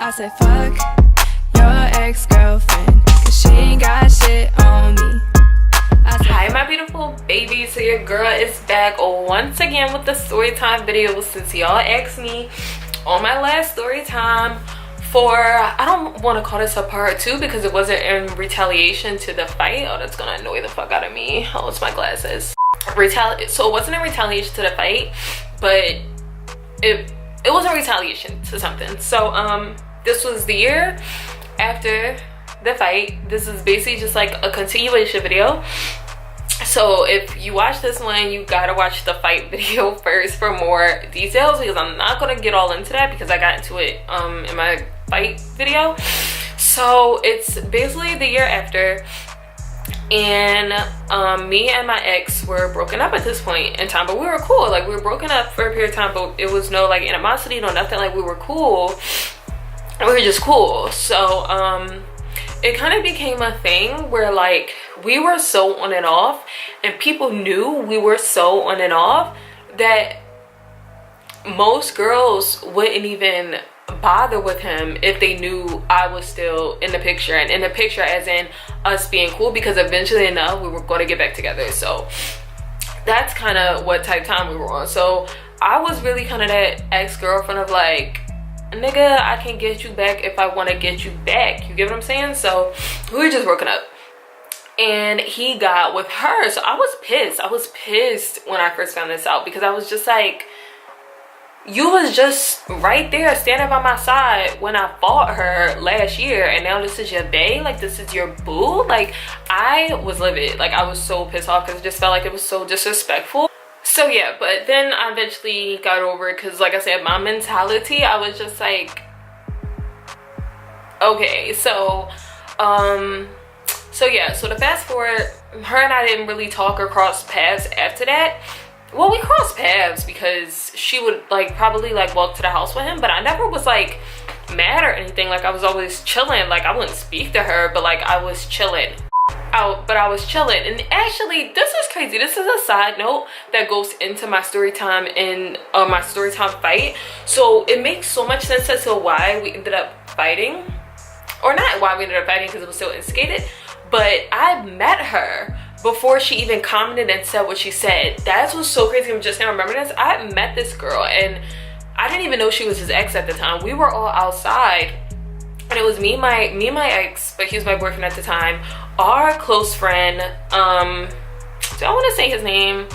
I said fuck your ex-girlfriend, cause she ain't got shit on me. Hi my beautiful babies, so your girl is back once again with the story time video, since y'all asked me on my last story time for, I don't want to call this a part 2 because it wasn't in retaliation to the fight. Oh, that's gonna annoy the fuck out of me. Oh, it's my glasses. So it wasn't in retaliation to the fight, but it was a retaliation to something. So this was the year after the fight. This is basically just like a continuation video. So if you watch this one, you gotta watch the fight video first for more details, because I'm not gonna get all into that because I got into it in my fight video. So it's basically the year after, and me and my ex were broken up at this point in time, but we were cool. Like, we were broken up for a period of time, but it was no like animosity, no nothing. Like, we were cool. We were just cool. So it kind of became a thing where like we were so on and off, and people knew we were so on and off that most girls wouldn't even bother with him if they knew I was still in the picture, and in the picture as in us being cool, because eventually enough we were going to get back together. So that's kind of what type time we were on. So I was really kind of that ex-girlfriend of like, nigga, I can get you back if I want to get you back. You get what I'm saying? So we were just broken up, and he got with her. So I was pissed. I was pissed when I first found this out, because I was just like, you was just right there standing by my side when I fought her last year, and now this is your bae? Like, this is your boo? Like, I was livid. Like, I was so pissed off because it just felt like it was so disrespectful. So yeah, but then I eventually got over it, because like I said, my mentality, I was just like, okay. So yeah, so to fast forward, her and I didn't really talk or cross paths after that. Well, we crossed paths because she would like probably like walk to the house with him, but I never was like mad or anything. Like, I was always chilling. Like, I wouldn't speak to her, but like I was chilling. I was chilling. And actually, this is crazy. This is a side note that goes into my story time in my story time fight. So it makes so much sense as to why we ended up fighting, or not why we ended up fighting, because it was so instigated. But I met her before she even commented and said what she said. That's what's so crazy. I'm just gonna remember this. I met this girl, and I didn't even know she was his ex at the time. We were all outside, and it was me and my ex, but he was my boyfriend at the time, our close friend, do I want to say his name?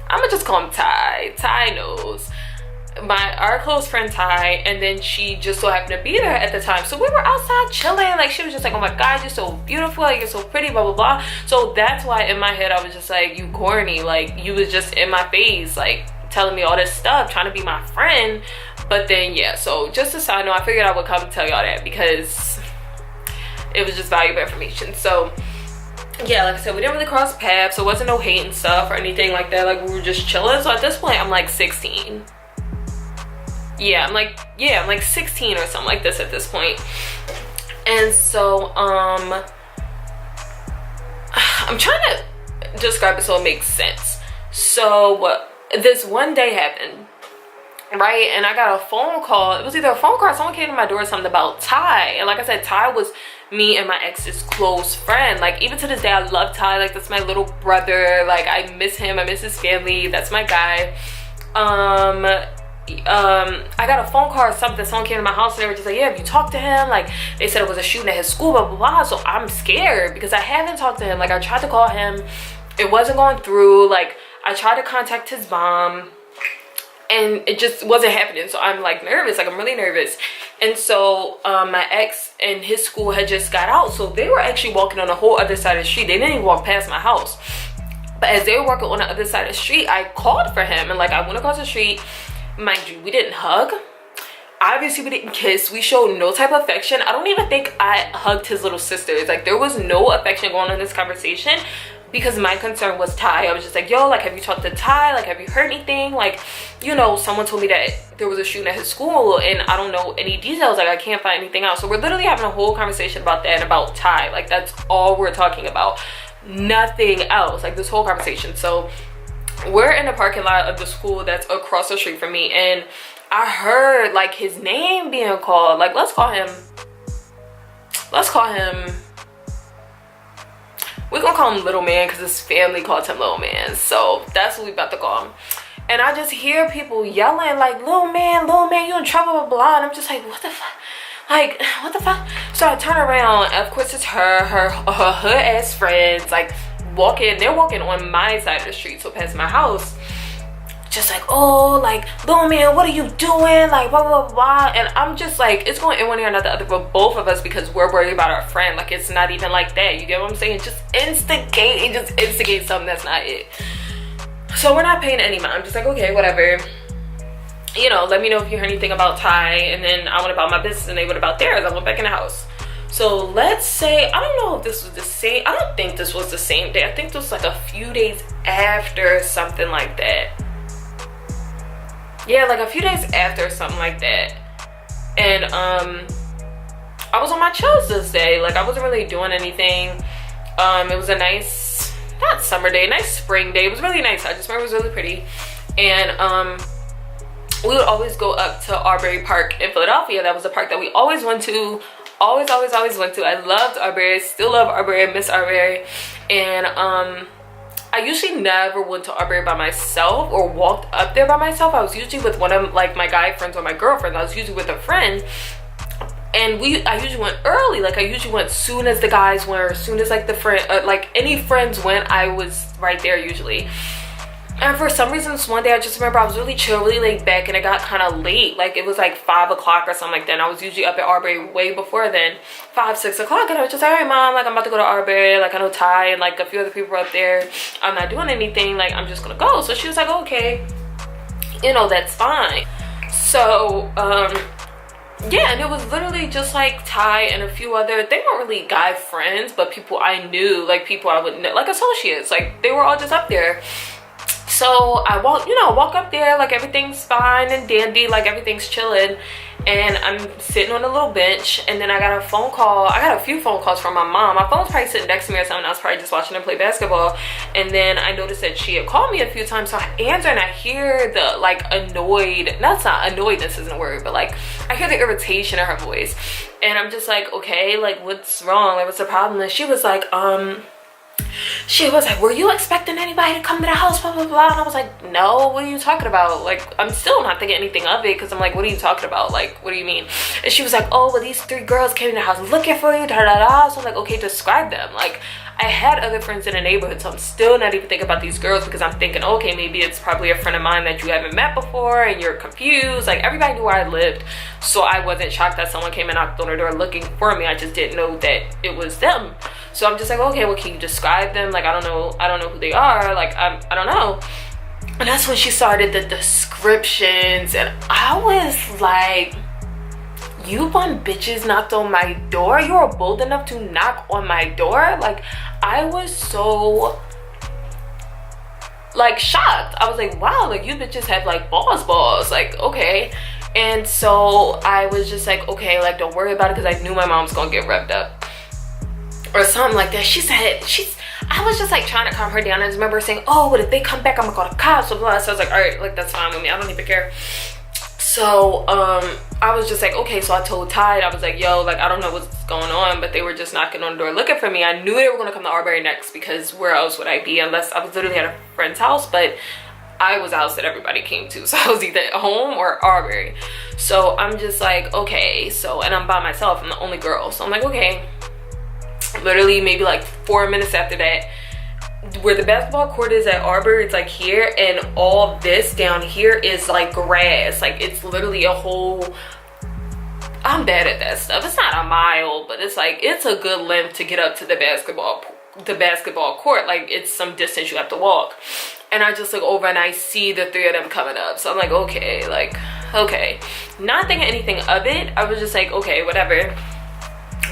I'm gonna just call him Ty. Ty knows. Our close friend Ty, and then she just so happened to be there at the time. So we were outside chilling. Like, she was just like, oh my god, you're so beautiful, like, you're so pretty, blah blah blah. So that's why in my head I was just like, you corny. Like, you was just in my face, like telling me all this stuff, trying to be my friend. But then yeah, so just a side note, I figured I would come and tell y'all that because it was just valuable information. So yeah, like I said, we didn't really cross paths, so it wasn't no hate and stuff or anything like that. Like, we were just chilling. So at this point I'm like 16. I'm like 16 or something like this at this point. And so I'm trying to describe it so it makes sense. So this one day happened, right? And I got a phone call. It was either a phone call or someone came to my door, something about Ty. And like I said, Ty was me and my ex's close friend. Like, even to this day, I love Ty. Like, that's my little brother. Like, I miss him. I miss his family. That's my guy. I got a phone call or something. Someone came to my house and they were just like, yeah, have you talked to him? Like, they said it was a shooting at his school, blah blah blah. So I'm scared because I haven't talked to him. Like, I tried to call him, it wasn't going through. Like, I tried to contact his mom, and it just wasn't happening. So I'm like nervous. Like, I'm really nervous. And so my ex and his school had just got out, so they were actually walking on the whole other side of the street. They didn't even walk past my house. But as they were walking on the other side of the street, I called for him, and like, I went across the street. Mind you, we didn't hug. Obviously, we didn't kiss. We showed no type of affection. I don't even think I hugged his little sisters. Like, there was no affection going on in this conversation, because my concern was Ty. I was just like, yo, like, have you talked to Ty? Like, have you heard anything? Like, you know, someone told me that there was a shooting at his school, and I don't know any details. Like, I can't find anything else. So we're literally having a whole conversation about that and about Ty. Like, that's all we're talking about. Nothing else. Like, this whole conversation. So we're in the parking lot of the school that's across the street from me, and I heard like his name being called. Like, let's call him, we're gonna call him Little Man because his family calls him Little Man. So that's what we about to call him. And I just hear people yelling like, Little Man, you in trouble, blah, blah. And I'm just like, what the fuck? Like, what the fuck? So I turn around, and of course it's her hood ass friends, like they're walking on my side of the street, so past my house. Just like, oh, like, Little Man, what are you doing? Like, blah, blah, blah. And I'm just like, it's going in one ear and not the other for both of us because we're worried about our friend. Like, it's not even like that. You get what I'm saying? Just instigate something that's not it. So we're not paying any mind. I'm just like, okay, whatever. You know, let me know if you heard anything about Ty. And then I went about my business and they went about theirs. I went back in the house. So let's say, I don't know if this was the same. I don't think this was the same day. I think this was like a few days after, something like that. Yeah, like a few days after, something like that. And I was on my chills this day. Like, I wasn't really doing anything. It was a nice, not summer day, nice spring day. It was really nice. I just remember it was really pretty. And we would always go up to Arbery Park in Philadelphia. That was a park that we always went to. Always went to. I loved Arbery. Still love Arbery. I miss Arbery. And I usually never went to Arbery by myself or walked up there by myself. I was usually with one of like my guy friends or my girlfriend. I was usually with a friend. And I usually went early. Like, I usually went soon as the guys went, or soon as like the friend, like any friends went, I was right there usually. And for some reason, this one day, I just remember I was really chill, really laid back, and it got kind of late. Like, it was like 5 o'clock or something like that. And I was usually up at Arbery way before then, 5, 6 o'clock. And I was just like, all right, Mom, like, I'm about to go to Arbery. Like, I know Ty and like a few other people were up there. I'm not doing anything. Like, I'm just gonna go. So she was like, okay, you know, that's fine. So, yeah, and it was literally just like Ty and a few other, they weren't really guy friends, but people I knew, like people I would know, like associates. Like, they were all just up there. So I walk up there, like everything's fine and dandy, like everything's chilling, and I'm sitting on a little bench. And then I got a phone call. I got a few phone calls from my mom. My phone was probably sitting next to me or something. I was probably just watching her play basketball. And then I noticed that she had called me a few times. So I answer and I hear the like annoyed, that's not annoyedness isn't a word, but like I hear the irritation in her voice. And I'm just like, okay, like what's wrong? Like what's the problem? And she was like, were you expecting anybody to come to the house, blah, blah, blah? And I was like, no, what are you talking about? Like, I'm still not thinking anything of it, because I'm like, what are you talking about? Like, what do you mean? And she was like, oh, well, these 3 girls came to the house looking for you, da, da, da. So I'm like, okay, describe them. Like, I had other friends in the neighborhood, so I'm still not even thinking about these girls, because I'm thinking, okay, maybe it's probably a friend of mine that you haven't met before and you're confused. Like, everybody knew where I lived, so I wasn't shocked that someone came and knocked on her door looking for me. I just didn't know that it was them. So I'm just like, okay, well, can you describe them? Like, I don't know who they are. Like, I don't know. And that's when she started the descriptions, and I was like, you bum bitches knocked on my door? You were bold enough to knock on my door? Like, I was so like shocked. I was like, wow, like you bitches have like balls, like, okay. And so I was just like, okay, like don't worry about it, because I knew my mom's gonna get revved up or something like that. She said, I was just like trying to calm her down. I just remember her saying, oh, but if they come back, I'm gonna call the cops, blah, blah. So I was like, all right, like that's fine with me, I don't even care. So I was just like, okay. So I told Ty, I was like, yo, like I don't know what's going on, but they were just knocking on the door looking for me. I knew they were gonna come to Arbery next, because where else would I be, unless I was literally at a friend's house. But I was the house that everybody came to, so I was either at home or Arbery. So I'm just like, okay. So, and I'm by myself, I'm the only girl, so I'm like, okay. Literally maybe like 4 minutes after that, where the basketball court is at Arbery, it's like here, and all this down here is like grass. Like it's literally a whole, I'm bad at that stuff. It's not a mile, but it's like, it's a good length to get up to the basketball court. Like it's some distance you have to walk. And I just look over and I see the 3 of them coming up. So I'm like, okay, like, okay. Not thinking anything of it. I was just like, okay, whatever,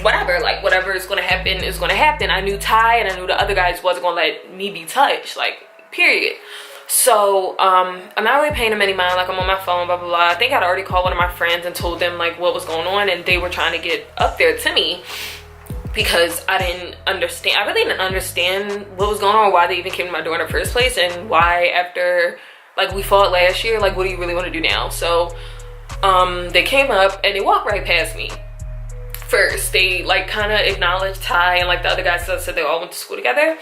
like whatever is gonna happen is gonna happen. I knew Ty and I knew the other guys wasn't gonna let me be touched, like period. So I'm not really paying them any mind. Like I'm on my phone, blah blah blah. I think I'd already called one of my friends and told them like what was going on, and they were trying to get up there to me, because I really didn't understand what was going on, why they even came to my door in the first place, and why after like we fought last year, like what do you really want to do now? So They came up and they walked right past me. First, they like kind of acknowledged Ty and like the other guys said they all went to school together.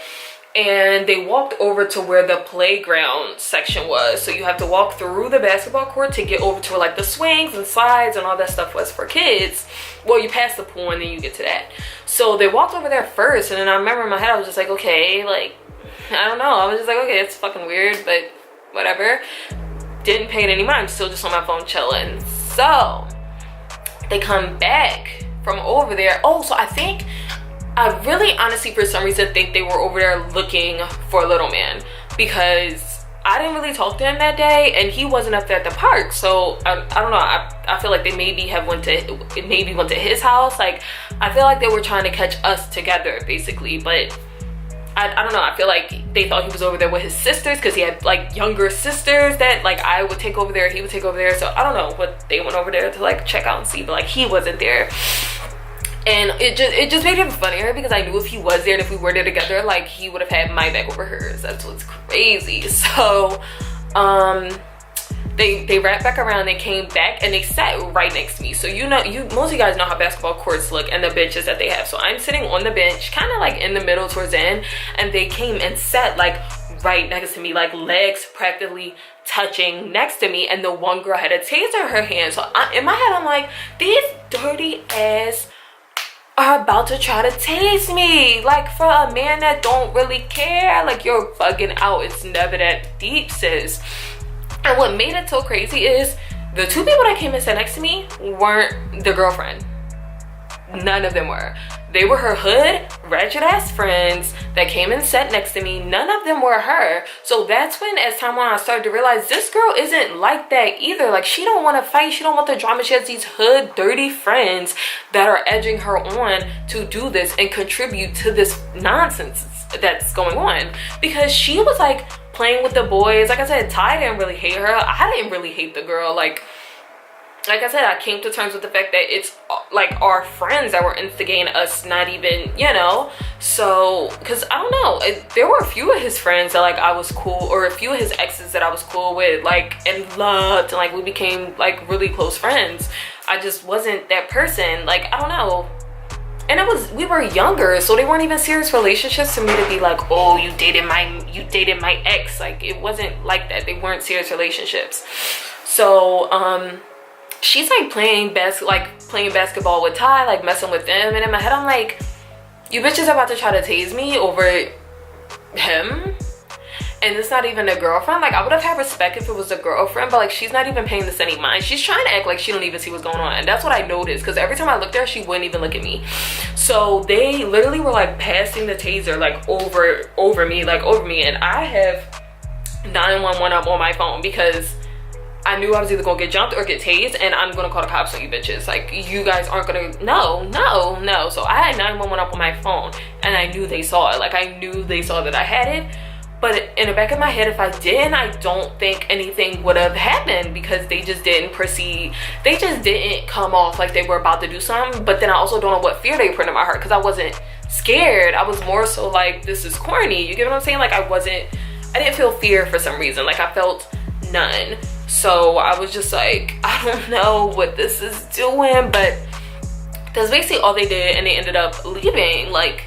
And they walked over to where the playground section was. So you have to walk through the basketball court to get over to where like the swings and slides and all that stuff was for kids. Well, you pass the pool and then you get to that. So they walked over there first, and then I remember in my head I was just like, okay, like, I don't know. I was just like, okay, it's fucking weird, but whatever. Didn't pay it any mind. I'm still just on my phone chilling. So they come back from over there. Oh, so I really honestly for some reason think they were over there looking for Little Man, because I didn't really talk to him that day and he wasn't up there at the park. So I don't know, I feel like they maybe went to his house. Like, I feel like they were trying to catch us together basically, but I don't know, I feel like they thought he was over there with his sisters, because he had like younger sisters that like I would take over there, he would take over there. So I don't know what they went over there to like check out and see, but like he wasn't there. And it just made it funnier, because I knew if he was there and if we were there together, like he would have had my back over hers. That's what's crazy. So they wrapped back around, they came back and they sat right next to me. So most of you guys know how basketball courts look and the benches that they have. So I'm sitting on the bench, kind of like in the middle towards the end, and they came and sat like right next to me, like legs practically touching next to me. And the one girl had a taser in her hand. So in my head I'm like, these dirty ass are about to try to tase me. Like, for a man that don't really care, like, you're bugging out. It's never that deep, sis. And what made it so crazy is the two people that came and sat next to me weren't the girlfriend. None of them were. They were her hood, ratchet ass friends that came and sat next to me. None of them were her. So that's when, as time went on, I started to realize this girl isn't like that either. Like, she don't want to fight. She don't want the drama. She has these hood, dirty friends that are edging her on to do this and contribute to this nonsense that's going on. Because she was like playing with the boys. Like I said, Ty didn't really hate her. I didn't really hate the girl. Like I said, I came to terms with the fact that it's like our friends that were instigating us, not even, you know. So, because I don't know, there were a few of his friends that like I was cool, or a few of his exes that I was cool with, like, and loved, and like we became like really close friends. I just wasn't that person. Like, I don't know. And we were younger, so they weren't even serious relationships for me to be like, oh, you dated my ex. Like, it wasn't like that. They weren't serious relationships. So she's like playing basketball with Ty, like messing with them, and in my head I'm like, you bitches are about to try to tase me over him, and it's not even a girlfriend. Like, I would have had respect if it was a girlfriend, but like, she's not even paying this any mind. She's trying to act like she don't even see what's going on, and that's what I noticed, because every time I looked at her, she wouldn't even look at me. So they literally were like passing the taser like over me, and I have 911 up on my phone, because I knew I was either gonna get jumped or get tased, and I'm gonna call the cops on you bitches. Like, you guys aren't gonna, no. So I had 911 up on my phone, and I knew they saw it. Like, I knew they saw that I had it. But in the back of my head, if I didn't, I don't think anything would have happened, because they just didn't proceed. They just didn't come off like they were about to do something. But then I also don't know what fear they put in my heart, because I wasn't scared. I was more so like, this is corny. You get what I'm saying? Like, I didn't feel fear for some reason. Like, I felt none. So I was just like, I don't know what this is doing. But that's basically all they did, and they ended up leaving. Like,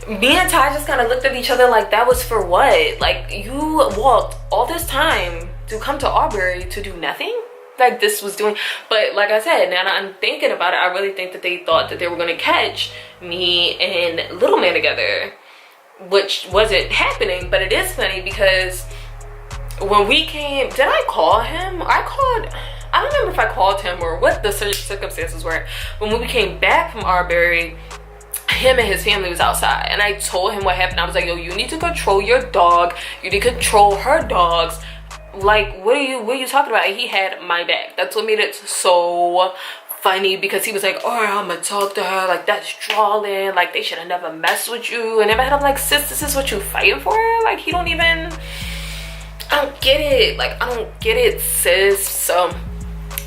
me and Ty just kind of looked at each other like, that was for what? Like, you walked all this time to come to Aubrey to do nothing? Like, this was doing. But like I said, now that I'm thinking about it, I really think that they thought that they were going to catch me and Little Man together, which wasn't happening. But it is funny, because when we came, did I call him? I don't remember if I called him or what the circumstances were. But when we came back from Arbery, him and his family was outside, and I told him what happened. I was like, yo, you need to control your dog. You need to control her dogs. Like, what are you talking about? And he had my back. That's what made it so funny, because he was like, all right, I'm gonna talk to her. Like, that's drawing. Like, they should have never messed with you. And in my head, I'm like, sis, this is what you fighting for? Like, he don't even, I don't get it. Like, I don't get it, sis. So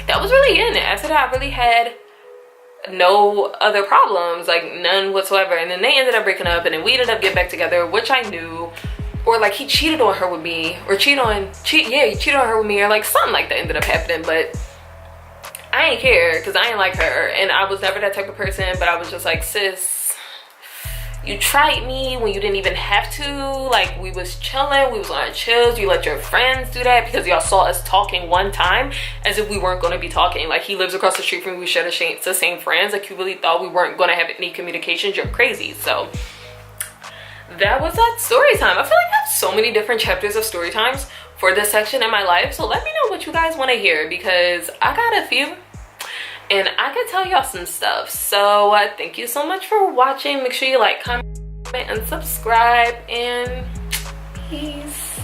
that was really it. After that, I really had no other problems, like none whatsoever. And then they ended up breaking up, and then we ended up getting back together, which I knew. Or like, he cheated on her with me, or he cheated on her with me, or like something like that ended up happening. But I ain't care because I ain't like her, and I was never that type of person. But I was just like, sis, you tried me when you didn't even have to. Like, we was chilling, we was on our chills. You let your friends do that because y'all saw us talking one time as if we weren't going to be talking. Like, he lives across the street from me, we share the same friends. Like, you really thought we weren't going to have any communications? You're crazy. So that was that story time. I feel like I have so many different chapters of story times for this section in my life. So let me know what you guys want to hear, because I got a few and I can tell y'all some stuff. So thank you so much for watching. Make sure you like, comment, and subscribe, and peace.